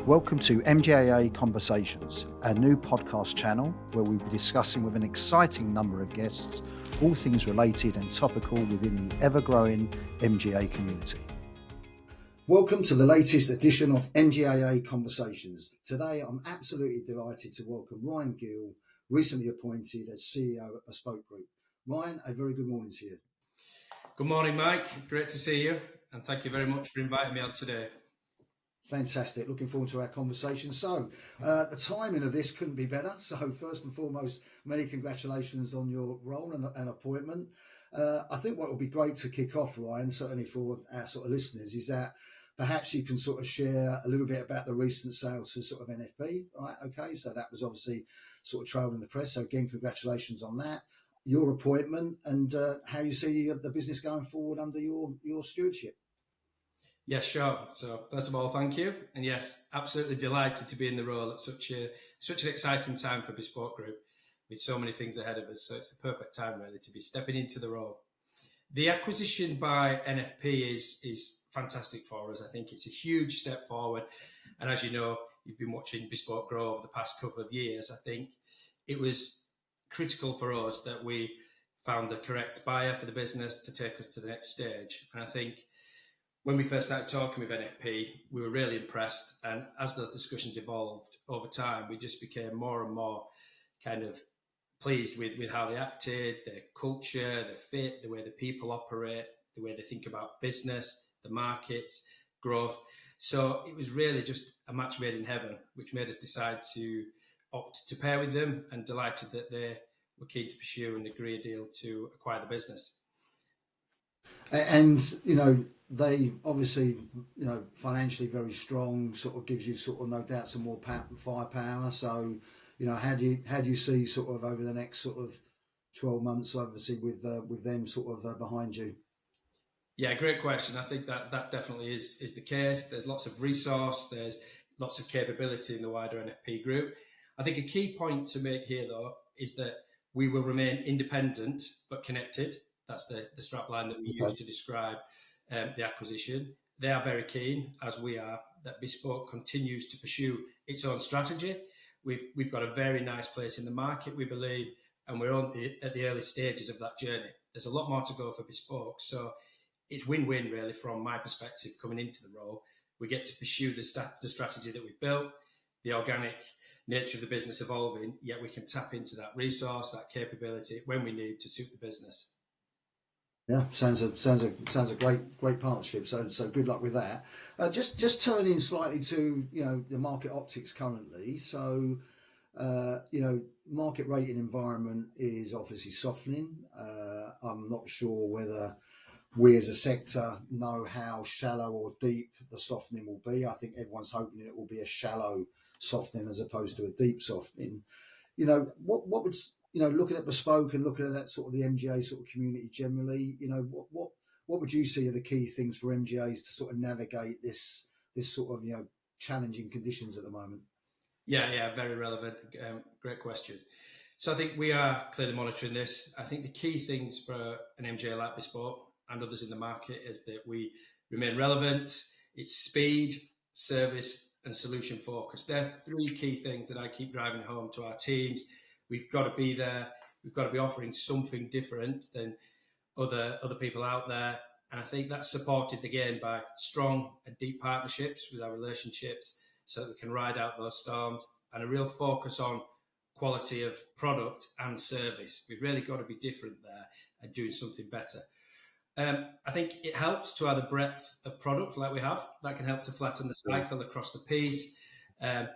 Welcome to MGAA Conversations, our new podcast channel where we'll be discussing with an exciting number of guests all things related and topical within the ever-growing MGA community. Welcome to the latest edition of MGAA Conversations. Today I'm absolutely delighted to welcome Ryan Gill, recently appointed as CEO at Bspoke Group. Ryan, a very good morning to you. Good morning, Mike. Great to see you, and thank you very much for inviting me on today. Fantastic. Looking forward to our conversation. So, the timing of this couldn't be better. So, first and foremost, many congratulations on your role and appointment. I think what would be great to kick off, Ryan, certainly for our sort of listeners, is that perhaps you can sort of share a little bit about the recent sales to sort of NFP, right? Okay, so that was obviously sort of trailed in the press. So, again, congratulations on that. Your appointment and how you see the business going forward under your stewardship. Yes, sure. So first of all, thank you. And yes, absolutely delighted to be in the role at such an exciting time for Bspoke Group with so many things ahead of us. So it's the perfect time really to be stepping into the role. The acquisition by NFP is fantastic for us. I think it's a huge step forward. And as you know, you've been watching Bspoke grow over the past couple of years. I think it was critical for us that we found the correct buyer for the business to take us to the next stage. And I think when we first started talking with NFP, we were really impressed. And as those discussions evolved over time, we just became more and more kind of pleased with how they acted, their culture, their fit, the way the people operate, the way they think about business, the markets, growth. So it was really just a match made in heaven, which made us decide to opt to pair with them, and delighted that they were keen to pursue and agree a deal to acquire the business. And, they obviously, financially very strong, sort of gives you sort of no doubt some more firepower. So, how do you see sort of over the next sort of 12 months, obviously with them sort of behind you? Yeah, great question. I think that definitely is the case. There's lots of resource, there's lots of capability in the wider NFP group. I think a key point to make here though is that we will remain independent but connected. That's the strapline that we use to describe the acquisition. They are very keen, as we are, that Bspoke continues to pursue its own strategy. We've got a very nice place in the market, we believe, and we're at the early stages of that journey. There's a lot more to go for Bspoke, so it's win-win really from my perspective coming into the role. We get to pursue the strategy that we've built, the organic nature of the business evolving, yet we can tap into that resource, that capability when we need to suit the business. Yeah, sounds a great partnership. So good luck with that. Just turning slightly to the market optics currently. So market rating environment is obviously softening. I'm not sure whether we as a sector know how shallow or deep the softening will be. I think everyone's hoping it will be a shallow softening as opposed to a deep softening. What would looking at Bspoke and looking at that sort of the MGA sort of community generally, what would you see are the key things for MGAs to sort of navigate this sort of challenging conditions at the moment? Yeah, very relevant. Great question. So I think we are clearly monitoring this. I think the key things for an MGA like Bspoke and others in the market is that we remain relevant. It's speed, service, and solution focus. They're three key things that I keep driving home to our teams. We've got to be there. We've got to be offering something different than other people out there. And I think that's supported again by strong and deep partnerships with our relationships so that we can ride out those storms, and a real focus on quality of product and service. We've really got to be different there and doing something better. I think it helps to have a breadth of product like we have. That can help to flatten the cycle across the piece. And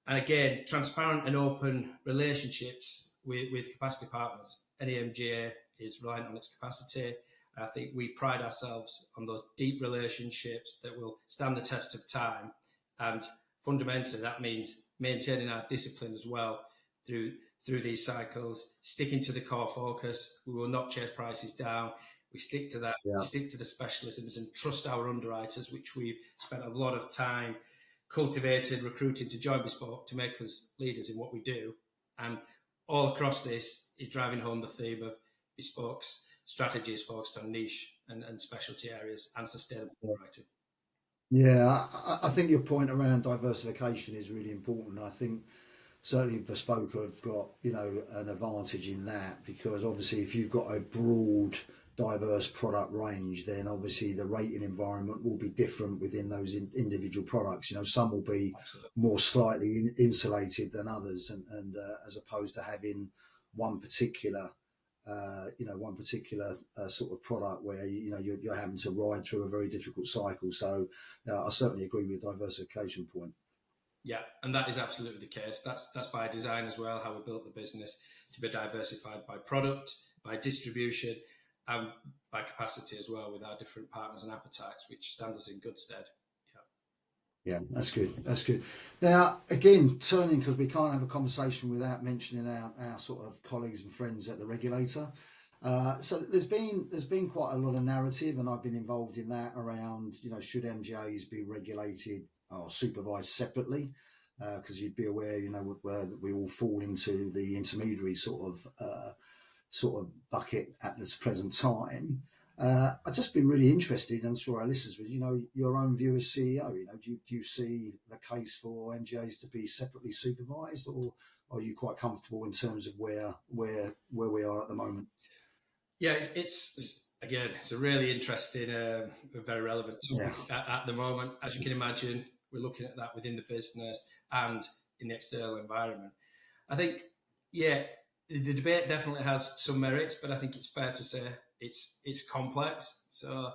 again, transparent and open relationships with capacity partners. Any MGA is reliant on its capacity. I think we pride ourselves on those deep relationships that will stand the test of time. And fundamentally, that means maintaining our discipline as well through these cycles, sticking to the core focus. We will not chase prices down. We stick to that, stick to the specialisms and trust our underwriters, which we've spent a lot of time cultivated, recruited to join Bspoke to make us leaders in what we do. And all across this is driving home the theme of Bspoke's strategy is focused on niche and specialty areas and sustainable underwriting. Yeah, I think your point around diversification is really important. I think certainly Bespoke have got, an advantage in that, because obviously if you've got a broad, diverse product range, then obviously the rating environment will be different within those individual products. Some will be Absolutely. more slightly insulated than others, and as opposed to having one particular one particular sort of product where you're having to ride through a very difficult cycle. So I certainly agree with the diversification point. Yeah, and that is absolutely the case. That's by design as well, how we built the business to be diversified by product, by distribution, and by capacity as well, with our different partners and appetites, which stand us in good stead. Yeah, that's good. That's good. Now, again, turning, because we can't have a conversation without mentioning our sort of colleagues and friends at the regulator. So there's been quite a lot of narrative, and I've been involved in that around, should MGAs be regulated or supervised separately? Because you'd be aware, where we all fall into the intermediary sort of bucket at this present time. I'd just be really interested, and sure our listeners would, your own view as CEO. Do you see the case for MGAs to be separately supervised, or are you quite comfortable in terms of where we are at the moment? Yeah, again, it's a really interesting, very relevant Yeah, topic at the moment. As you can imagine, we're looking at that within the business and in the external environment. I think, yeah, the debate definitely has some merits, but I think it's fair to say it's complex. So,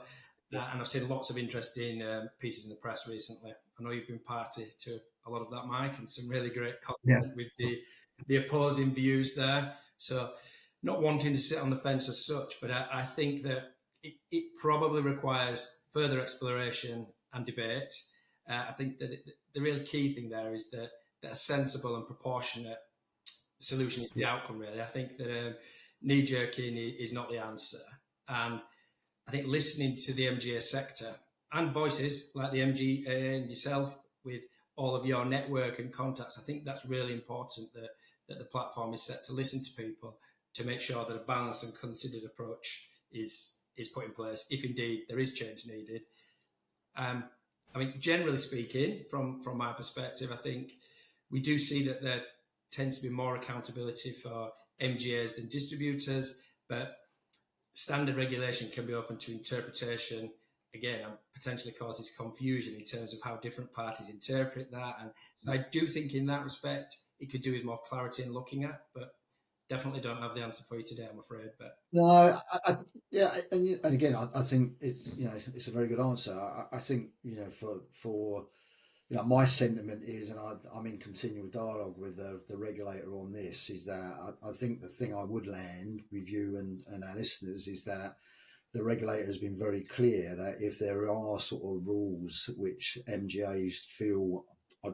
and I've seen lots of interesting pieces in the press recently. I know you've been party to a lot of that, Mike, and some really great yeah, content with the opposing views there. So, not wanting to sit on the fence as such, but I think that it probably requires further exploration and debate. I think that the real key thing there is that a sensible and proportionate solution is the yeah, outcome, really. I think that knee jerking is not the answer. And I think listening to the MGA sector and voices like the MGA and yourself with all of your network and contacts, I think that's really important that the platform is set to listen to people to make sure that a balanced and considered approach is put in place if indeed there is change needed. Um, I mean, generally speaking, from my perspective, I think we do see that there tends to be more accountability for MGAs than distributors, but standard regulation can be open to interpretation again and potentially causes confusion in terms of how different parties interpret that. And so I do think in that respect it could do with more clarity in looking at, but definitely don't have the answer for you today, I'm afraid. But no, yeah, and again, I think it's a very good answer. I think for my sentiment is, and I'm in continual dialogue with the regulator on this, is that I think the thing I would land with you and our listeners is that the regulator has been very clear that if there are sort of rules which MGAs feel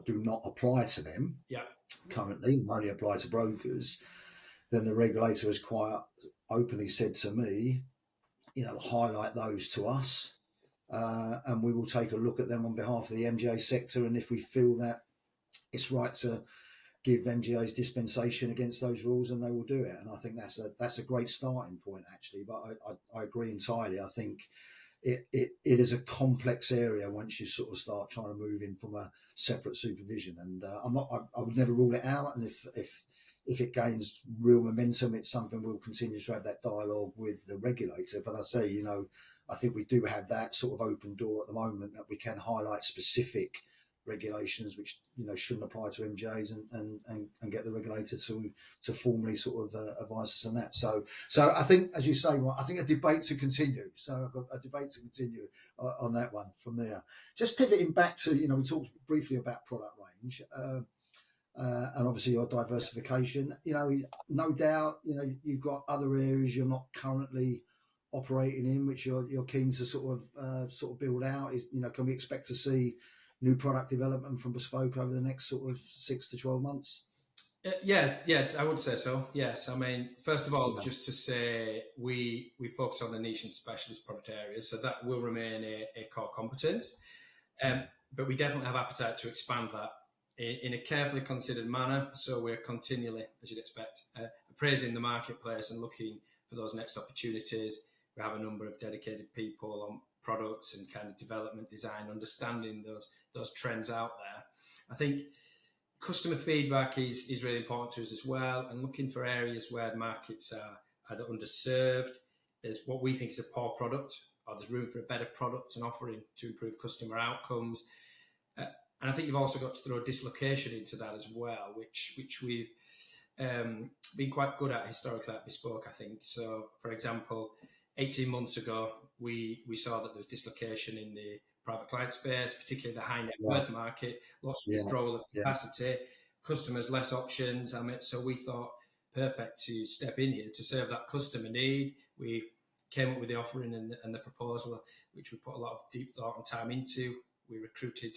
do not apply to them yeah, currently, only apply to brokers, then the regulator has quite openly said to me, highlight those to us, and we will take a look at them on behalf of the MGA sector. And if we feel that it's right to give MGA's dispensation against those rules, and they will do it. And I think that's a great starting point, actually. But I agree entirely. I think it is a complex area once you sort of start trying to move in from a separate supervision. And I would never rule it out. And if it gains real momentum, it's something we'll continue to have that dialogue with the regulator. But I say, I think we do have that sort of open door at the moment that we can highlight specific regulations which shouldn't apply to MJs, and get the regulator to formally sort of advise us on that. So I think, as you say, well, I think a debate to continue. So I've got a debate to continue on that one from there. Just pivoting back to, we talked briefly about product range. And obviously your diversification, no doubt, you've got other areas you're not currently operating in, which you're keen to sort of build out. Can we expect to see new product development from Bespoke over the next sort of 6 to 12 months? yeah, I would say so. Yes, I mean, first of all, Yeah, just to say we focus on the niche and specialist product areas, so that will remain a core competence. Um, but we definitely have appetite to expand that in a carefully considered manner. So we're continually, as you'd expect, appraising the marketplace and looking for those next opportunities. We have a number of dedicated people on products and kind of development design, understanding those trends out there. I think customer feedback is really important to us as well, and looking for areas where the markets are either underserved, there's what we think is a poor product, or there's room for a better product and offering to improve customer outcomes. And I think you've also got to throw dislocation into that as well, which we've been quite good at historically at Bspoke, I think. So, for example, 18 months ago, we saw that there was dislocation in the private client space, particularly the high net worth market, lots of withdrawal of capacity, customers less options. So we thought perfect to step in here to serve that customer need. We came up with the offering and the proposal, which we put a lot of deep thought and time into. We recruited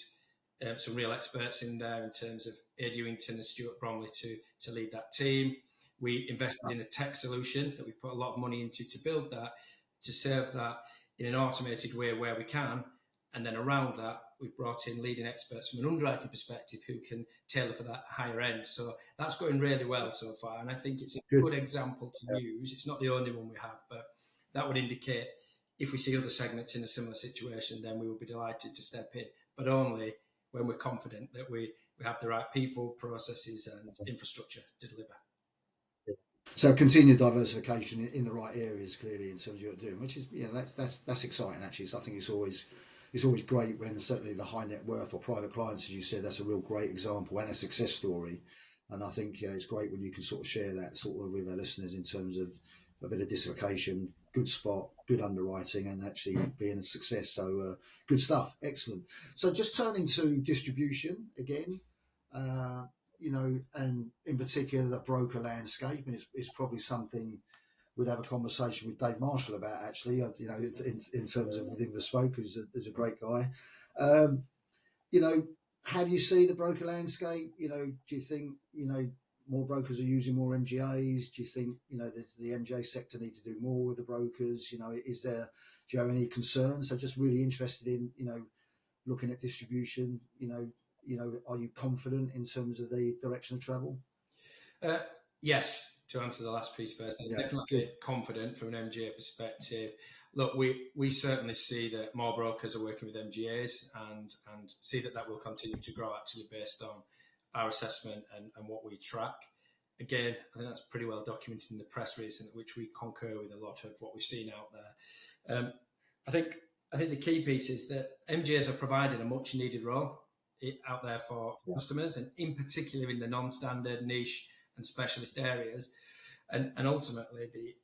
some real experts in there in terms of Ed Ewington and Stuart Bromley to lead that team. We invested in a tech solution that we've put a lot of money into to build that, to serve that in an automated way where we can. And then around that, we've brought in leading experts from an underwriting perspective who can tailor for that higher end. So that's going really well so far. And I think it's a good example to use. It's not the only one we have, but that would indicate if we see other segments in a similar situation, then we will be delighted to step in, but only when we're confident that we have the right people, processes and infrastructure to deliver. So continued diversification in the right areas, clearly, in terms of what you're doing, which is, that's exciting actually. So I think it's always great when certainly the high net worth or private clients, as you said, that's a real great example and a success story. And I think it's great when you can sort of share that sort of with our listeners in terms of a bit of dislocation, good spot, good underwriting, and actually being a success. So good stuff, excellent. So just turning to distribution again. And in particular the broker landscape, and it's probably something we'd have a conversation with Dave Marshall about actually. In terms of within Bspoke, who's a great guy. How do you see the broker landscape? Do you think more brokers are using more MGAs? Do you think the MGA sector need to do more with the brokers? Do you have any concerns? So just really interested in looking at distribution. Are you confident in terms of the direction of travel? Yes, to answer the last piece first, I'm definitely confident from an MGA perspective. Look, we certainly see that more brokers are working with MGAs and see that will continue to grow actually based on our assessment and what we track. Again, I think that's pretty well documented in the press recently, which we concur with a lot of what we've seen out there. I think the key piece is that MGAs are providing a much needed role out there for customers, and in particular in the non-standard, niche and specialist areas. And ultimately,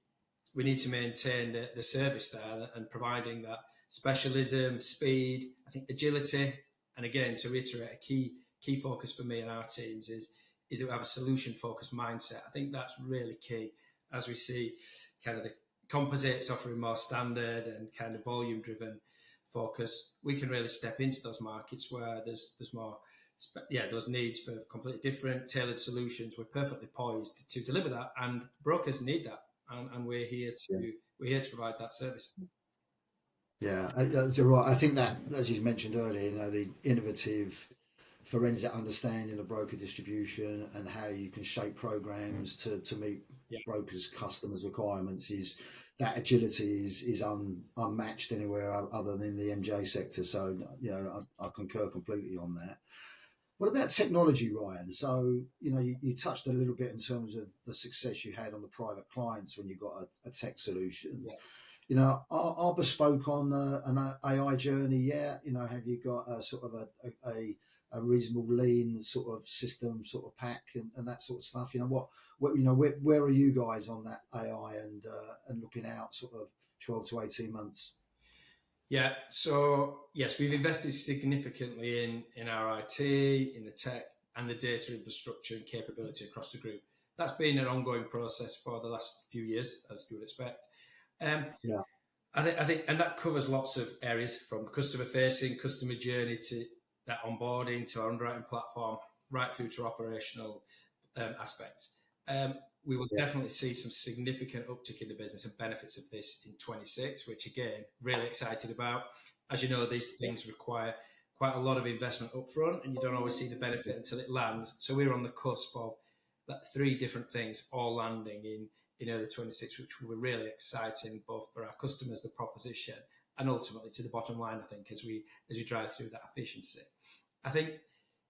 we need to maintain the service there and providing that specialism, speed, I think agility. And again, to reiterate, a key focus for me and our teams is that we have a solution-focused mindset. I think that's really key as we see kind of the composites offering more standard and kind of volume-driven focus. We can really step into those markets where there's more, those needs for completely different tailored solutions. We're perfectly poised to deliver that, and brokers need that, and we're here to provide that service. Yeah, you're right. I think that, as you mentioned earlier, the innovative forensic understanding of broker distribution and how you can shape programs to meet brokers' customers' requirements is that agility is unmatched anywhere other than the MJ sector. So I concur completely on that. What about technology, Ryan? So you touched a little bit in terms of the success you had on the private clients when you got a tech solution. Yeah. Are Bspoke on an AI journey yet? Have you got a sort of a reasonable lean sort of system, sort of pack and that sort of stuff? Where are you guys on that AI and looking out sort of 12 to 18 months? Yeah, so yes, we've invested significantly in our IT, in the tech and the data infrastructure and capability across the group. That's been an ongoing process for the last few years, as you would expect. I think, and that covers lots of areas from customer facing, customer journey to that onboarding to our underwriting platform, right through to operational aspects. We will definitely see some significant uptick in the business and benefits of this in 26, which again, really excited about. As you know, these things require quite a lot of investment up front and you don't always see the benefit until it lands. So we're on the cusp of that 3 different things all landing in early 26, which will be really exciting, both for our customers, the proposition, and ultimately to the bottom line, I think, as we drive through that efficiency. I think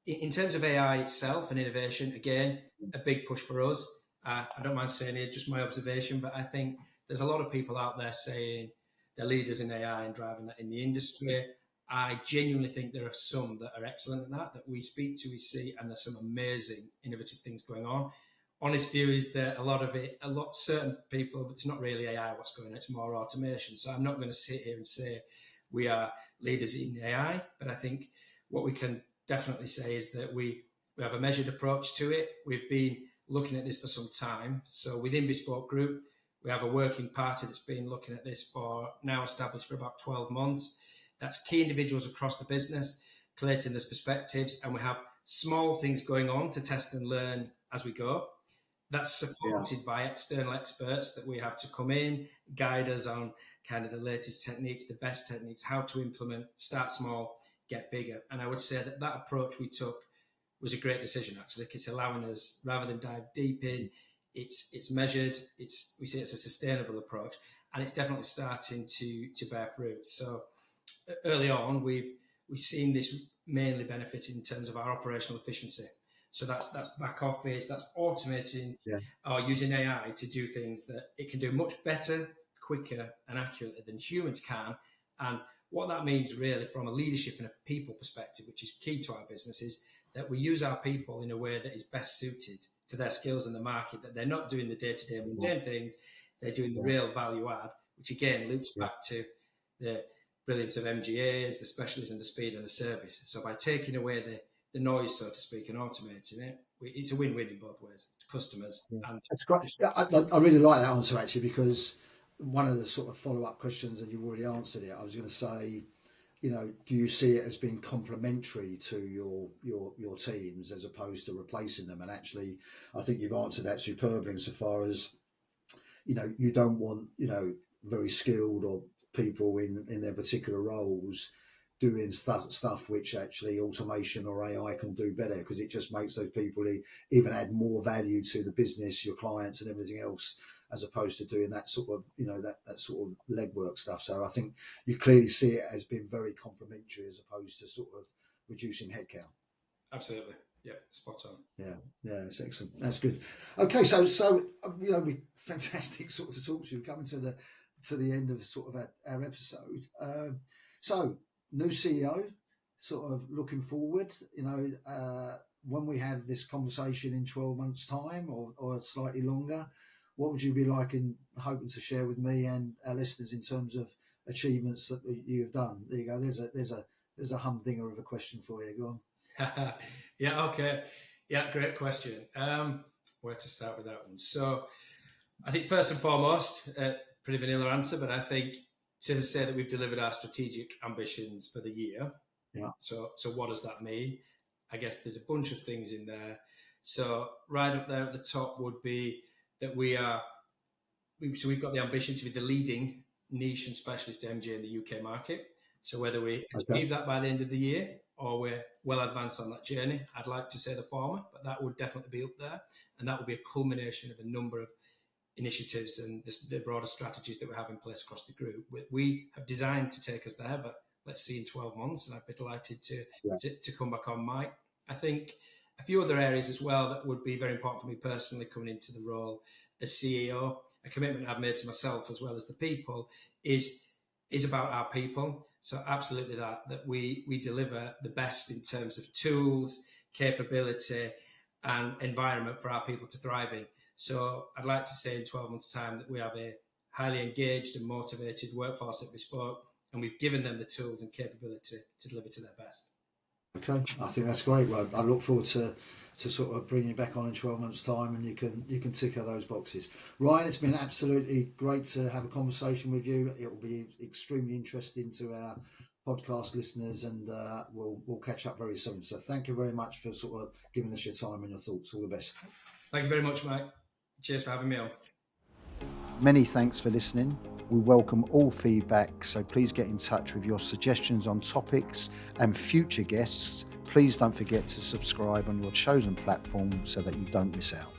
in terms of AI itself and innovation, again, a big push for us. I don't mind saying it, just my observation, but I think there's a lot of people out there saying they're leaders in AI and driving that in the industry. I genuinely think there are some that are excellent at that we speak to, we see, and there's some amazing innovative things going on. Honest view is that certain people, it's not really AI what's going on, it's more automation. So I'm not going to sit here and say we are leaders in AI, but I think what we can definitely say is that we have a measured approach to it. We've been looking at this for some time. So within Bspoke Group, we have a working party that's been looking at this for now established for about 12 months. That's key individuals across the business, collating those perspectives, and we have small things going on to test and learn as we go. That's supported by external experts that we have to come in, guide us on kind of the latest techniques, the best techniques, how to implement, start small, get bigger. And I would say that approach we took was a great decision, actually, because it's allowing us, rather than dive deep in, it's measured, we see it's a sustainable approach, and it's definitely starting to bear fruit. So early on, we've seen this mainly benefit in terms of our operational efficiency. So that's back office, that's automating or using AI to do things that it can do much better, quicker and accurately than humans can. And what that means really from a leadership and a people perspective, which is key to our business, is that we use our people in a way that is best suited to their skills in the market, that they're not doing the day-to-day mundane things, they're doing the real value add, which again loops back to the brilliance of MGAs, the specialism, the speed and the service. So by taking away the noise, so to speak, and automating it, it's a win-win in both ways, to customers. And that's great. I really like that answer, actually, because one of the sort of follow-up questions, and you've already answered it, I was going to say, do you see it as being complementary to your teams as opposed to replacing them? And actually, I think you've answered that superbly insofar as, you don't want, very skilled or people in their particular roles doing stuff which actually automation or AI can do better, because it just makes those people even add more value to the business, your clients and everything else, as opposed to doing that sort of, that sort of legwork stuff. So I think you clearly see it as being very complementary as opposed to sort of reducing headcount. Absolutely. Yeah, spot on. Yeah, it's excellent. That's good. Okay, so we fantastic sort of to talk to you, coming to the end of sort of our episode. So new CEO, sort of looking forward, when we have this conversation in 12 months time or slightly longer, what would you be hoping to share with me and our listeners in terms of achievements that you've done? There you go. There's a humdinger of a question for you. Go on. Yeah. Okay. Yeah. Great question. Where to start with that one? So I think first and foremost, pretty vanilla answer, but I think to say that we've delivered our strategic ambitions for the year. Yeah. So what does that mean? I guess there's a bunch of things in there. So right up there at the top would be that we've got the ambition to be the leading niche and specialist MGA in the UK market. So whether we achieve that by the end of the year or we're well advanced on that journey, I'd like to say the former, but that would definitely be up there. And that would be a culmination of a number of initiatives and the broader strategies that we have in place across the group. We have designed to take us there, but let's see in 12 months, and I'd be delighted to come back on, Mike. I think a few other areas as well that would be very important for me personally coming into the role as CEO, a commitment I've made to myself as well as the people, is about our people. So absolutely that we deliver the best in terms of tools, capability and environment for our people to thrive in. So I'd like to say in 12 months' time that we have a highly engaged and motivated workforce at Bspoke, and we've given them the tools and capability to deliver to their best. Okay, I think that's great. Well, I look forward to sort of bringing you back on in 12 months' time, and you can tick all those boxes. Ryan, it's been absolutely great to have a conversation with you. It will be extremely interesting to our podcast listeners, and we'll catch up very soon. So thank you very much for sort of giving us your time and your thoughts. All the best. Thank you very much, Mike. Cheers for having me on. Many thanks for listening. We welcome all feedback, so please get in touch with your suggestions on topics and future guests. Please don't forget to subscribe on your chosen platform so that you don't miss out.